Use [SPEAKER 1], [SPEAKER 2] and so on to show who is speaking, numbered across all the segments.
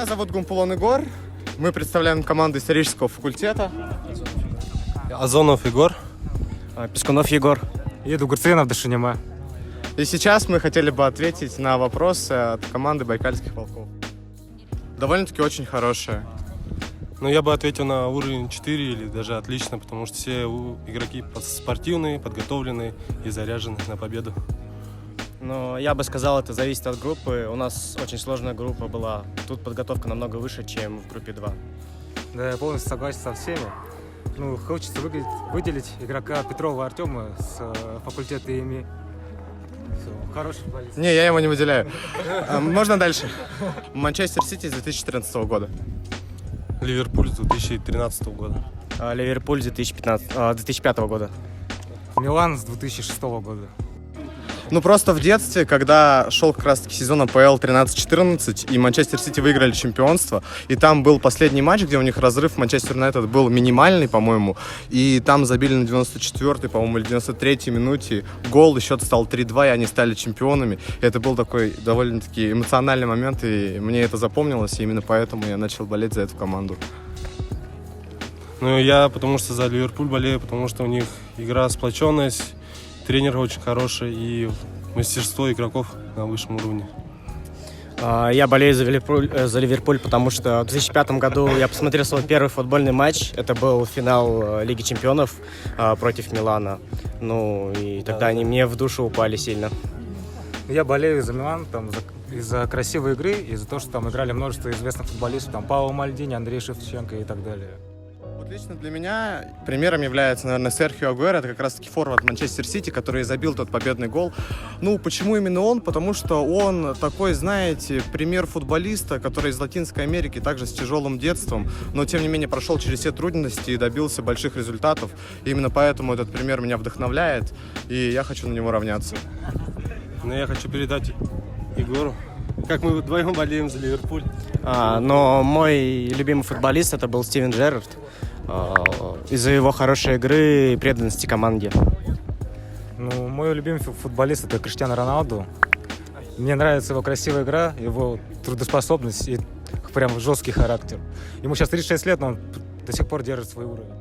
[SPEAKER 1] Меня зовут Гумпулон Егор. Мы представляем команду исторического факультета.
[SPEAKER 2] Озонов Егор.
[SPEAKER 3] Пескунов Егор.
[SPEAKER 4] Еду Гурценов Дашинима.
[SPEAKER 1] И сейчас мы хотели бы ответить на вопросы от команды Байкальских волков. Довольно-таки очень хорошая.
[SPEAKER 2] Ну, я бы ответил на уровень 4 или даже отлично, потому что все игроки спортивные, подготовленные и заряжены на победу.
[SPEAKER 3] Но я бы сказал, это зависит от группы. У нас очень сложная группа была. Тут подготовка намного выше, чем в группе 2.
[SPEAKER 4] Да, я полностью согласен со всеми. Ну, хочется выделить игрока Петрова Артема с факультета ИМИ. Все, хороший футболист.
[SPEAKER 1] Не, я его не выделяю. Можно дальше? Манчестер Сити с 2014 года.
[SPEAKER 2] Ливерпуль с 2013 года.
[SPEAKER 3] Ливерпуль 2005 года.
[SPEAKER 4] Милан с 2006 года.
[SPEAKER 1] Ну, просто в детстве, когда шел как раз-таки сезон АПЛ 13-14, и Манчестер Сити выиграли чемпионство, и там был последний матч, где у них разрыв Манчестер Юнайтед был минимальный, по-моему, и там забили на 94-й, по-моему, или 93-й минуте гол, и счет стал 3-2, и они стали чемпионами. И это был такой довольно-таки эмоциональный момент, и мне это запомнилось, и именно поэтому я начал болеть за эту команду.
[SPEAKER 2] Ну, я потому что за Ливерпуль болею, потому что у них игра сплоченность, тренер очень хороший и мастерство игроков на высшем уровне.
[SPEAKER 3] Я болею за Ливерпуль, потому что в 2005 году я посмотрел свой первый футбольный матч. Это был финал Лиги Чемпионов против Милана. Ну, и тогда они мне в душу упали сильно.
[SPEAKER 4] Я болею за Милан из-за красивой игры, из-за того, что там играли множество известных футболистов, там Пауло Мальдини, Андрей Шевченко и так далее.
[SPEAKER 1] Вот лично для меня примером является, наверное, Серхио Агуэро. Это как раз-таки форвард Манчестер Сити, который забил тот победный гол. Ну, почему именно он? Потому что он такой, знаете, пример футболиста, который из Латинской Америки, также с тяжелым детством, но, тем не менее, прошел через все трудности и добился больших результатов. И именно поэтому этот пример меня вдохновляет, и я хочу на него равняться.
[SPEAKER 2] Но я хочу передать Егору, как мы вдвоем болеем за Ливерпуль.
[SPEAKER 3] Но мой любимый футболист это был Стивен Джеррард. Из-за его хорошей игры и преданности команде.
[SPEAKER 4] Ну, мой любимый футболист это Криштиану Роналду. Мне нравится его красивая игра, его трудоспособность и прям жесткий характер. Ему сейчас 36 лет, но он до сих пор держит свой уровень.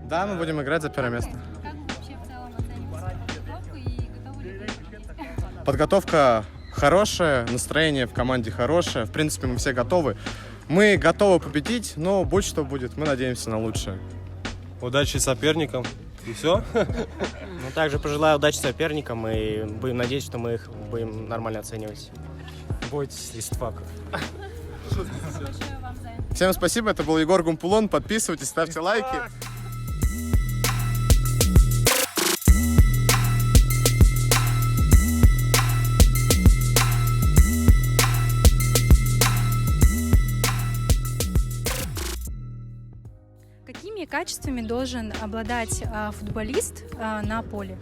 [SPEAKER 1] Да, мы будем играть за первое место.
[SPEAKER 5] Как вы вообще в целом оцениваете подготовку и готовы ли вы победить?
[SPEAKER 1] Подготовка хорошая, настроение в команде хорошее. В принципе, мы все готовы. Мы готовы победить, но будь что будет, мы надеемся на лучшее.
[SPEAKER 2] Удачи соперникам. И все.
[SPEAKER 3] Ну, также пожелаю удачи соперникам и будем надеяться, что мы их будем нормально оценивать.
[SPEAKER 4] Бойтесь листфака.
[SPEAKER 5] Большое вам за это.
[SPEAKER 1] Всем спасибо, это был Егор Гумпулон. Подписывайтесь, ставьте лайки.
[SPEAKER 5] Какими качествами должен обладать футболист на поле?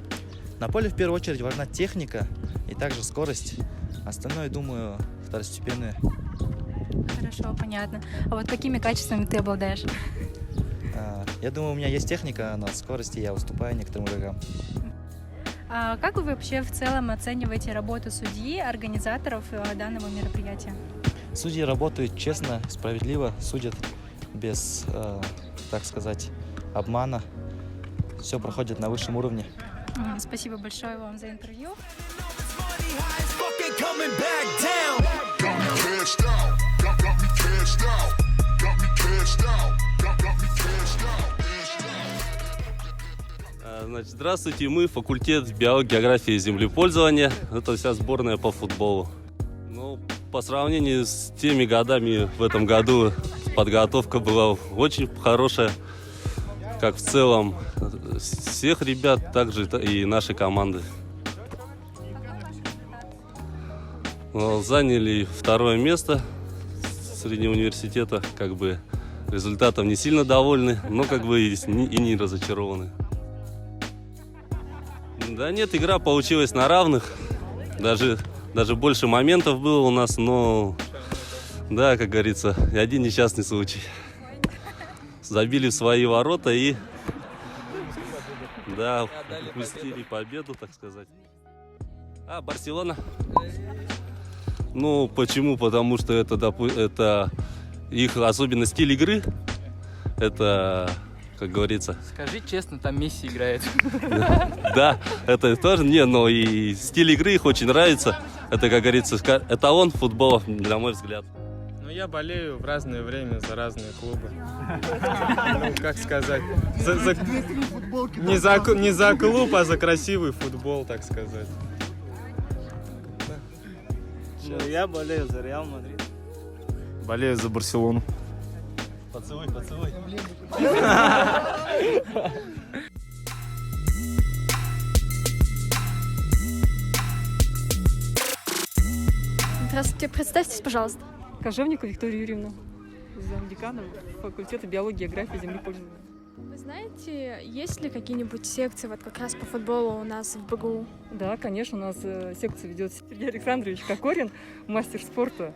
[SPEAKER 6] На поле в первую очередь важна техника и также скорость. Остальное, думаю, второстепенное.
[SPEAKER 5] Хорошо, понятно. А вот какими качествами ты обладаешь?
[SPEAKER 6] Я думаю, у меня есть техника, но в скорости я уступаю некоторым игрокам.
[SPEAKER 5] Как вы вообще в целом оцениваете работу судьи, организаторов данного мероприятия?
[SPEAKER 6] Судьи работают честно, справедливо, судят без, так сказать, обмана. Все проходит на высшем уровне.
[SPEAKER 5] Спасибо большое вам за интервью.
[SPEAKER 7] Значит, здравствуйте, мы факультет биологии, географии и землепользования. Это вся сборная по футболу. Ну, по сравнению с теми годами, в этом году подготовка была очень хорошая. Как в целом всех ребят, также и нашей команды. Заняли второе место среди университета. Как бы результатом не сильно довольны, но как бы и не разочарованы. Да нет, игра получилась на равных. Даже больше моментов было у нас, но, да, как говорится, один несчастный случай. Забили в свои ворота и, да, упустили победу, так сказать. Барселона. Ну, почему? Потому что это их особенно стиль игры. Это, как говорится...
[SPEAKER 8] Скажи честно, там Месси играет.
[SPEAKER 7] Да, это тоже не, но и стиль игры их очень нравится. Это, как говорится, эталон футбола, на мой взгляд.
[SPEAKER 2] Ну, я болею в разное время за разные клубы. Ну, как сказать, не за клуб, а за красивый футбол, так сказать.
[SPEAKER 3] Я болею за Реал Мадрид.
[SPEAKER 1] Болею за Барселону.
[SPEAKER 7] Поцелуй, поцелуй.
[SPEAKER 9] Здравствуйте, представьтесь, пожалуйста.
[SPEAKER 10] Кожевникова Виктория Юрьевна, замдекана факультета биологии, географии, землепользования.
[SPEAKER 9] Вы знаете, есть ли какие-нибудь секции вот как раз по футболу у нас в БГУ?
[SPEAKER 10] Да, конечно, у нас секцию ведет Сергей Александрович Кокорин, мастер спорта,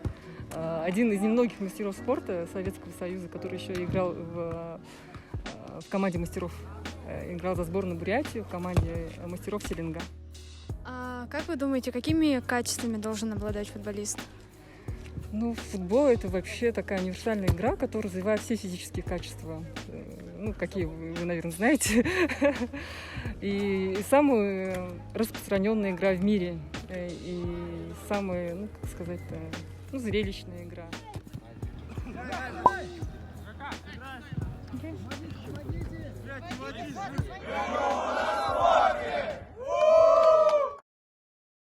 [SPEAKER 10] один из немногих мастеров спорта Советского Союза, который еще играл в команде мастеров, играл за сборную Бурятии, в команде мастеров Селенга.
[SPEAKER 9] А как вы думаете, какими качествами должен обладать футболист?
[SPEAKER 10] Ну, футбол — это вообще такая универсальная игра, которая развивает все физические качества. Ну, какие вы, наверное, знаете. И самая распространенная игра в мире. И самая, ну, как сказать-то, ну, зрелищная игра.
[SPEAKER 1] Играй!